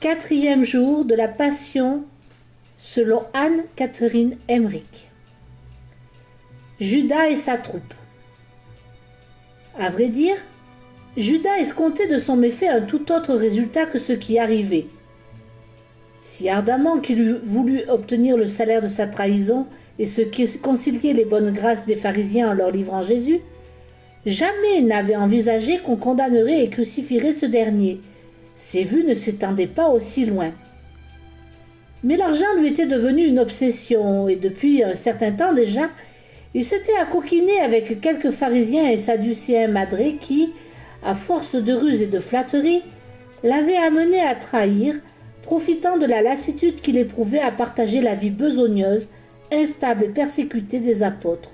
Quatrième jour de la Passion selon Anne-Catherine Emmerich. Judas et sa troupe. À vrai dire, Judas escomptait de son méfait un tout autre résultat que ce qui arrivait. Si ardemment qu'il eût voulu obtenir le salaire de sa trahison et se concilier les bonnes grâces des pharisiens en leur livrant Jésus, jamais il n'avait envisagé qu'on condamnerait et crucifierait ce dernier. Ses vues ne s'étendaient pas aussi loin. Mais l'argent lui était devenu une obsession, et depuis un certain temps déjà, il s'était accoquiné avec quelques pharisiens et sadducéens madrés qui, à force de ruse et de flatterie, l'avaient amené à trahir, profitant de la lassitude qu'il éprouvait à partager la vie besogneuse, instable et persécutée des apôtres.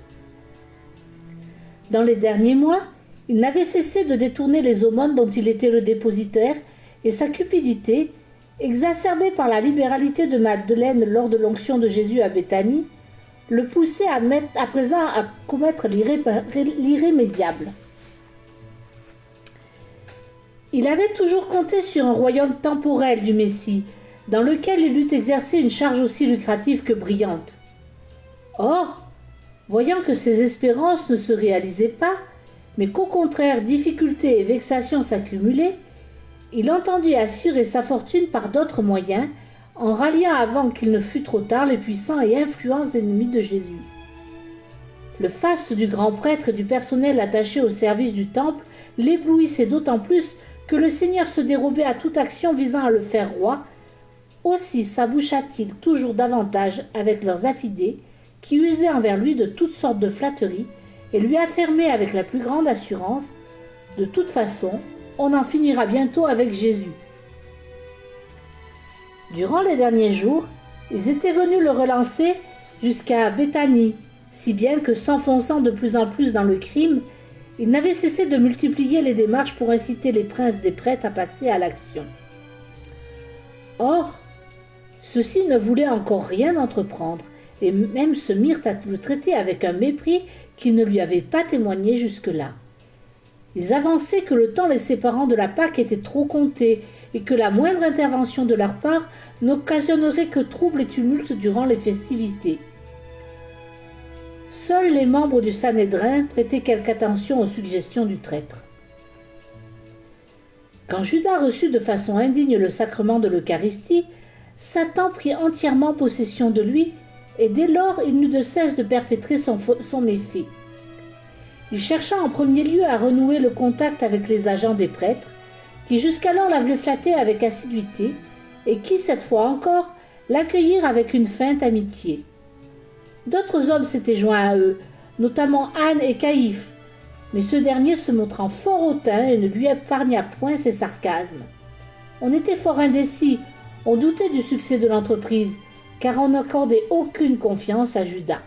Dans les derniers mois, il n'avait cessé de détourner les aumônes dont il était le dépositaire, et sa cupidité, exacerbée par la libéralité de Madeleine lors de l'onction de Jésus à Béthanie, le poussait à présent à commettre l'irrémédiable. Il avait toujours compté sur un royaume temporel du Messie, dans lequel il eût exercé une charge aussi lucrative que brillante. Or, voyant que ses espérances ne se réalisaient pas, mais qu'au contraire difficultés et vexations s'accumulaient, il entendit assurer sa fortune par d'autres moyens, en ralliant avant qu'il ne fût trop tard les puissants et influents ennemis de Jésus. Le faste du grand prêtre et du personnel attaché au service du temple l'éblouissait d'autant plus que le Seigneur se dérobait à toute action visant à le faire roi. Aussi s'aboucha-t-il toujours davantage avec leurs affidés, qui usaient envers lui de toutes sortes de flatteries, et lui affirmaient avec la plus grande assurance « De toute façon, on en finira bientôt avec Jésus ». Durant les derniers jours, ils étaient venus le relancer jusqu'à Béthanie, si bien que, s'enfonçant de plus en plus dans le crime, il n'avait cessé de multiplier les démarches pour inciter les princes des prêtres à passer à l'action. Or, ceux-ci ne voulaient encore rien entreprendre, et même se mirent à le traiter avec un mépris qu'ils ne lui avaient pas témoigné jusque-là. Ils avançaient que le temps les séparant de la Pâque était trop compté, et que la moindre intervention de leur part n'occasionnerait que troubles et tumultes durant les festivités. Seuls les membres du Sanhédrin prêtaient quelque attention aux suggestions du traître. Quand Judas reçut de façon indigne le sacrement de l'Eucharistie, Satan prit entièrement possession de lui, et dès lors il n'eut de cesse de perpétrer son méfait. Il chercha en premier lieu à renouer le contact avec les agents des prêtres, qui jusqu'alors l'avaient flatté avec assiduité, et qui, cette fois encore, l'accueillirent avec une feinte amitié. D'autres hommes s'étaient joints à eux, notamment Anne et Caïphe, mais ce dernier se montrant fort hautain et ne lui épargna point ses sarcasmes. On était fort indécis, on doutait du succès de l'entreprise, car on n'accordait aucune confiance à Judas.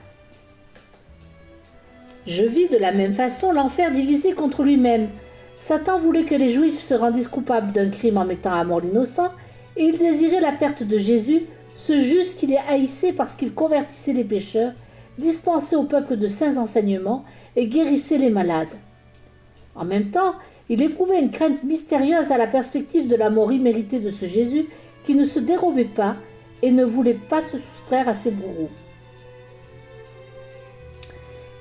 Je vis de la même façon l'enfer divisé contre lui-même. Satan voulait que les Juifs se rendissent coupables d'un crime en mettant à mort l'innocent, et il désirait la perte de Jésus, ce juste qu'il haïssait parce qu'il convertissait les pécheurs, dispensait au peuple de saints enseignements et guérissait les malades. En même temps, il éprouvait une crainte mystérieuse à la perspective de la mort imméritée de ce Jésus qui ne se dérobait pas et ne voulait pas se soustraire à ses bourreaux.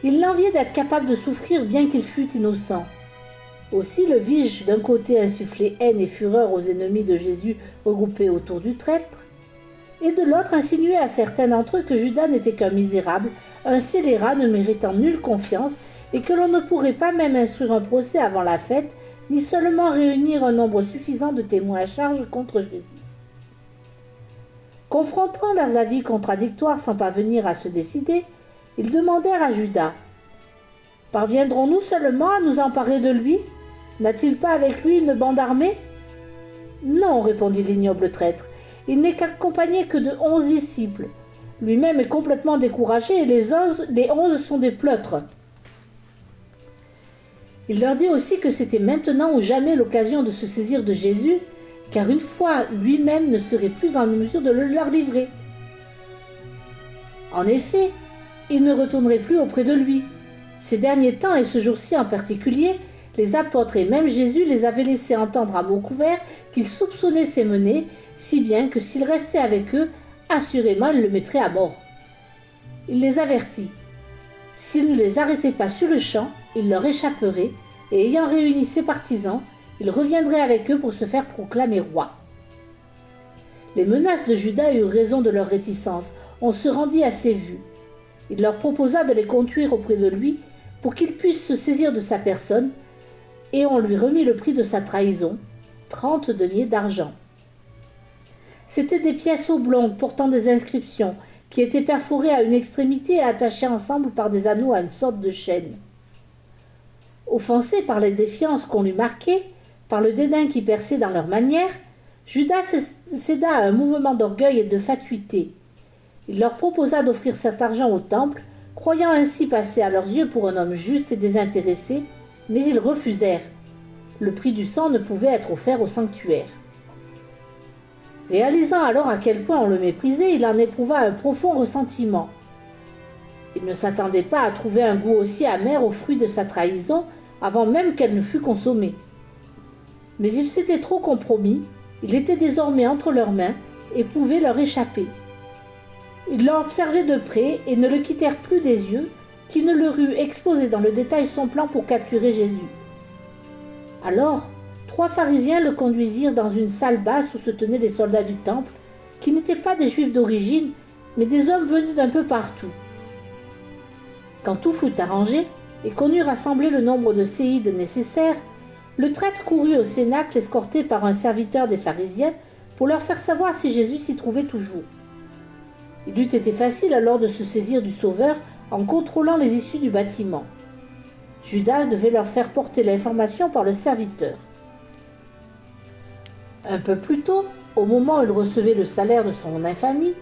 Il l'enviait d'être capable de souffrir bien qu'il fût innocent. Aussi le vis-je d'un côté insuffler haine et fureur aux ennemis de Jésus regroupés autour du traître, et de l'autre insinuer à certains d'entre eux que Judas n'était qu'un misérable, un scélérat ne méritant nulle confiance, et que l'on ne pourrait pas même instruire un procès avant la fête, ni seulement réunir un nombre suffisant de témoins à charge contre Jésus. Confrontant leurs avis contradictoires sans parvenir à se décider, ils demandèrent à Judas « Parviendrons-nous seulement à nous emparer de lui ? N'a-t-il pas avec lui une bande armée ?» ?»« Non, répondit l'ignoble traître, il n'est accompagné que de 11 disciples. Lui-même est complètement découragé et les 11 sont des pleutres. » Il leur dit aussi que c'était maintenant ou jamais l'occasion de se saisir de Jésus, car une fois lui-même ne serait plus en mesure de le leur livrer. En effet, il ne retournerait plus auprès de lui. Ces derniers temps, et ce jour-ci en particulier, les apôtres et même Jésus les avaient laissés entendre à mots couverts qu'ils soupçonnaient ses menées, si bien que s'il restait avec eux, assurément il le mettrait à mort. Il les avertit. S'il ne les arrêtait pas sur le champ, il leur échapperait, et ayant réuni ses partisans, il reviendrait avec eux pour se faire proclamer roi. Les menaces de Judas eurent raison de leur réticence. On se rendit à ses vues. Il leur proposa de les conduire auprès de lui pour qu'ils puissent se saisir de sa personne, et on lui remit le prix de sa trahison, 30 deniers d'argent. C'étaient des pièces oblongues portant des inscriptions qui étaient perforées à une extrémité et attachées ensemble par des anneaux à une sorte de chaîne. Offensé par les défiances qu'on lui marquait, par le dédain qui perçait dans leur manière, Judas céda à un mouvement d'orgueil et de fatuité. Il leur proposa d'offrir cet argent au temple, croyant ainsi passer à leurs yeux pour un homme juste et désintéressé, mais ils refusèrent. Le prix du sang ne pouvait être offert au sanctuaire. Réalisant alors à quel point on le méprisait, il en éprouva un profond ressentiment. Il ne s'attendait pas à trouver un goût aussi amer au fruit de sa trahison avant même qu'elle ne fût consommée. Mais il s'était trop compromis, il était désormais entre leurs mains et pouvait leur échapper. Ils l'observaient de près et ne le quittèrent plus des yeux, qui ne leur eût exposé dans le détail son plan pour capturer Jésus. Alors, 3 pharisiens le conduisirent dans une salle basse où se tenaient les soldats du temple, qui n'étaient pas des juifs d'origine, mais des hommes venus d'un peu partout. Quand tout fut arrangé, et qu'on eut rassemblé le nombre de séides nécessaires, le traître courut au cénacle escorté par un serviteur des pharisiens pour leur faire savoir si Jésus s'y trouvait toujours. Il eût été facile alors de se saisir du Sauveur en contrôlant les issues du bâtiment. Judas devait leur faire porter l'information par le serviteur. Un peu plus tôt, au moment où il recevait le salaire de son infamie,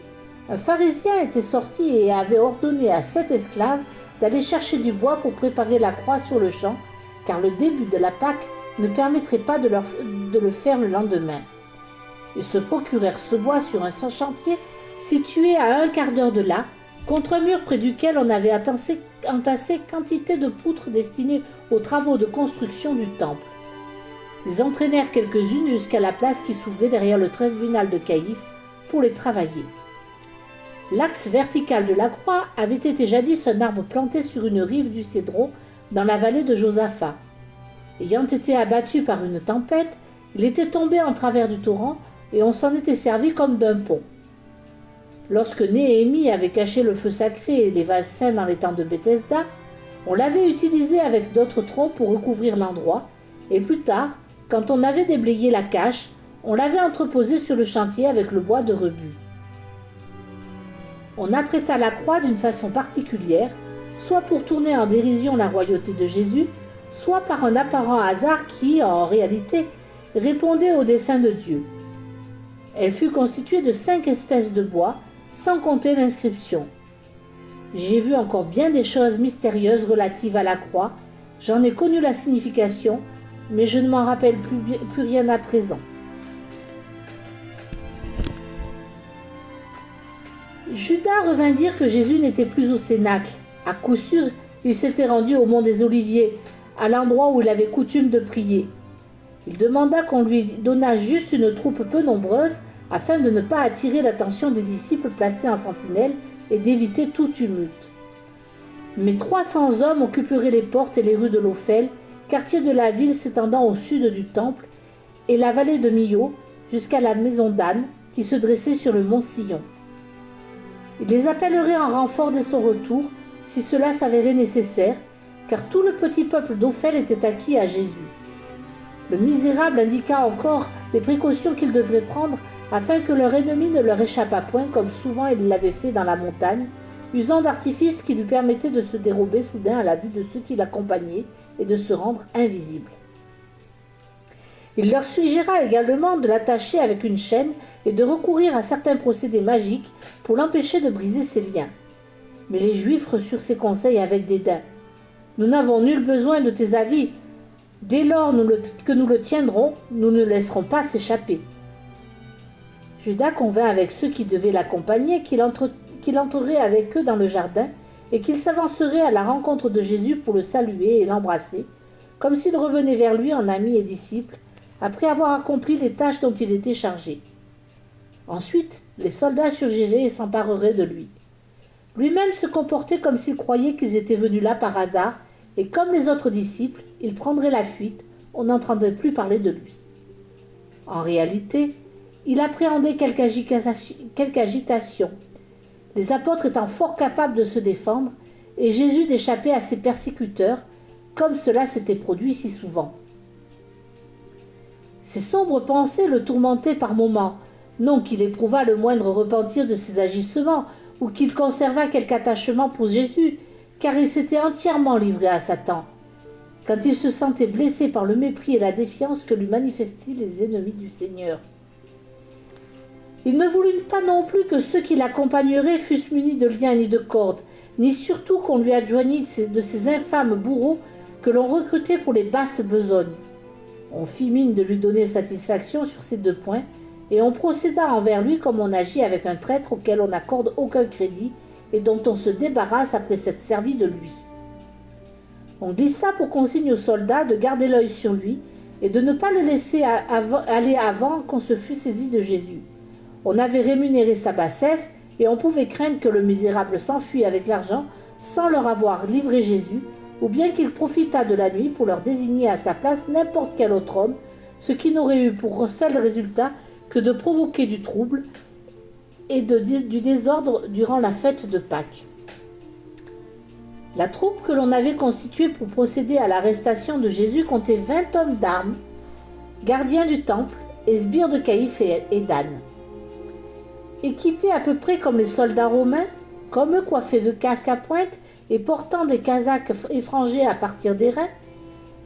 un pharisien était sorti et avait ordonné à 7 esclaves d'aller chercher du bois pour préparer la croix sur le champ, car le début de la Pâque ne permettrait pas de le faire le lendemain. Ils se procurèrent ce bois sur un chantier situé à un quart d'heure de là, contre un mur près duquel on avait entassé quantité de poutres destinées aux travaux de construction du temple. Ils entraînèrent quelques-unes jusqu'à la place qui s'ouvrait derrière le tribunal de Caïphe pour les travailler. L'axe vertical de la croix avait été jadis un arbre planté sur une rive du Cédron dans la vallée de Josaphat. Ayant été abattu par une tempête, il était tombé en travers du torrent et on s'en était servi comme d'un pont. Lorsque Néhémie avait caché le feu sacré et les vases saints dans les temps de Bethesda, on l'avait utilisé avec d'autres troncs pour recouvrir l'endroit, et plus tard, quand on avait déblayé la cache, on l'avait entreposé sur le chantier avec le bois de rebut. On apprêta la croix d'une façon particulière, soit pour tourner en dérision la royauté de Jésus, soit par un apparent hasard qui, en réalité, répondait au dessein de Dieu. Elle fut constituée de 5 espèces de bois, sans compter l'inscription. J'ai vu encore bien des choses mystérieuses relatives à la croix, j'en ai connu la signification, mais je ne m'en rappelle plus rien à présent. Judas revint dire que Jésus n'était plus au cénacle. À coup sûr, il s'était rendu au mont des Oliviers, à l'endroit où il avait coutume de prier. Il demanda qu'on lui donnât juste une troupe peu nombreuse, afin de ne pas attirer l'attention des disciples placés en sentinelle et d'éviter tout tumulte. Mais 300 hommes occuperaient les portes et les rues de l'Ophel, quartier de la ville s'étendant au sud du temple, et la vallée de Millo, jusqu'à la maison d'Anne, qui se dressait sur le mont Sillon. Il les appellerait en renfort dès son retour, si cela s'avérait nécessaire, car tout le petit peuple d'Ophel était acquis à Jésus. Le misérable indiqua encore les précautions qu'ils devraient prendre afin que leur ennemi ne leur échappât point, comme souvent il l'avait fait dans la montagne, usant d'artifices qui lui permettaient de se dérober soudain à la vue de ceux qui l'accompagnaient et de se rendre invisible. Il leur suggéra également de l'attacher avec une chaîne et de recourir à certains procédés magiques pour l'empêcher de briser ses liens. Mais les Juifs reçurent ces conseils avec dédain. « Nous n'avons nul besoin de tes avis. Dès lors que nous le tiendrons, nous ne laisserons pas s'échapper. » Judas convint avec ceux qui devaient l'accompagner qu'il entrerait avec eux dans le jardin et qu'il s'avancerait à la rencontre de Jésus pour le saluer et l'embrasser, comme s'il revenait vers lui en ami et disciple, après avoir accompli les tâches dont il était chargé. Ensuite, les soldats surgiraient et s'empareraient de lui. Lui-même se comportait comme s'il croyait qu'ils étaient venus là par hasard, et comme les autres disciples, il prendrait la fuite, on n'entendrait plus parler de lui. En réalité, il appréhendait quelque agitation, les apôtres étant fort capables de se défendre, et Jésus d'échapper à ses persécuteurs, comme cela s'était produit si souvent. Ces sombres pensées le tourmentaient par moments, non qu'il éprouvât le moindre repentir de ses agissements, ou qu'il conservât quelque attachement pour Jésus, car il s'était entièrement livré à Satan, quand il se sentait blessé par le mépris et la défiance que lui manifestaient les ennemis du Seigneur. Il ne voulut pas non plus que ceux qui l'accompagneraient fussent munis de liens ni de cordes, ni surtout qu'on lui adjoignît de ces infâmes bourreaux que l'on recrutait pour les basses besognes. On fit mine de lui donner satisfaction sur ces 2 points, et on procéda envers lui comme on agit avec un traître auquel on n'accorde aucun crédit et dont on se débarrasse après s'être servi de lui. On glissa pour consigne aux soldats de garder l'œil sur lui et de ne pas le laisser aller avant qu'on se fût saisi de Jésus. On avait rémunéré sa bassesse et on pouvait craindre que le misérable s'enfuît avec l'argent sans leur avoir livré Jésus, ou bien qu'il profitât de la nuit pour leur désigner à sa place n'importe quel autre homme, ce qui n'aurait eu pour seul résultat que de provoquer du trouble et du désordre durant la fête de Pâques. La troupe que l'on avait constituée pour procéder à l'arrestation de Jésus comptait 20 hommes d'armes, gardiens du temple et sbires de Caïphe et d'Anne. Équipés à peu près comme les soldats romains, comme eux coiffés de casques à pointe et portant des casaques effrangés à partir des reins,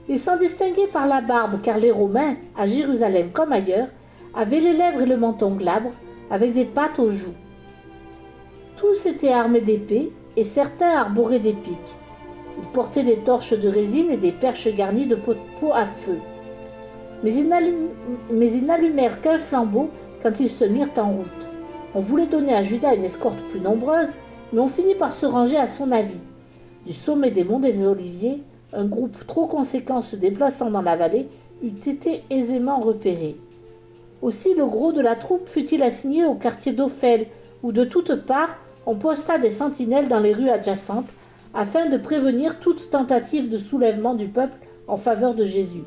ils s'en distinguaient par la barbe, car les Romains, à Jérusalem comme ailleurs, avaient les lèvres et le menton glabres, avec des pattes aux joues. Tous étaient armés d'épées, et certains arboraient des piques. Ils portaient des torches de résine et des perches garnies de pots à feu. Mais ils n'allumèrent qu'un flambeau quand ils se mirent en route. On voulait donner à Judas une escorte plus nombreuse, mais on finit par se ranger à son avis. Du sommet des monts des Oliviers, un groupe trop conséquent se déplaçant dans la vallée eût été aisément repéré. Aussi le gros de la troupe fut-il assigné au quartier d'Ophel, où de toutes parts on posta des sentinelles dans les rues adjacentes, afin de prévenir toute tentative de soulèvement du peuple en faveur de Jésus.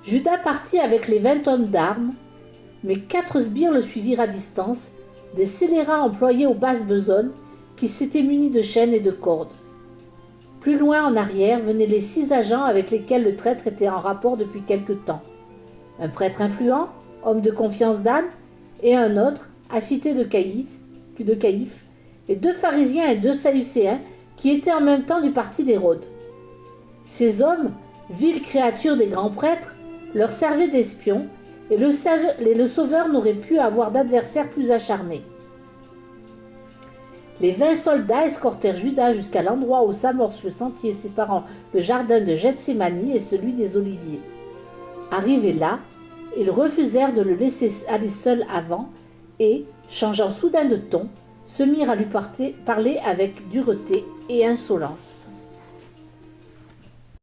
Judas partit avec les 20 hommes d'armes, mais 4 sbires le suivirent à distance, des scélérats employés aux basses besognes, qui s'étaient munis de chaînes et de cordes. Plus loin en arrière venaient les 6 agents avec lesquels le traître était en rapport depuis quelque temps. Un prêtre influent, homme de confiance d'Anne, et un autre, affité de Caïphe, et 2 pharisiens et 2 sadducéens qui étaient en même temps du parti d'Hérode. Ces hommes, viles créatures des grands prêtres, leur servaient d'espions, et le Sauveur n'aurait pu avoir d'adversaire plus acharné. Les 20 soldats escortèrent Judas jusqu'à l'endroit où s'amorce le sentier séparant le jardin de Gethsémani et celui des Oliviers. Arrivés là, ils refusèrent de le laisser aller seul avant et, changeant soudain de ton, se mirent à lui parler avec dureté et insolence.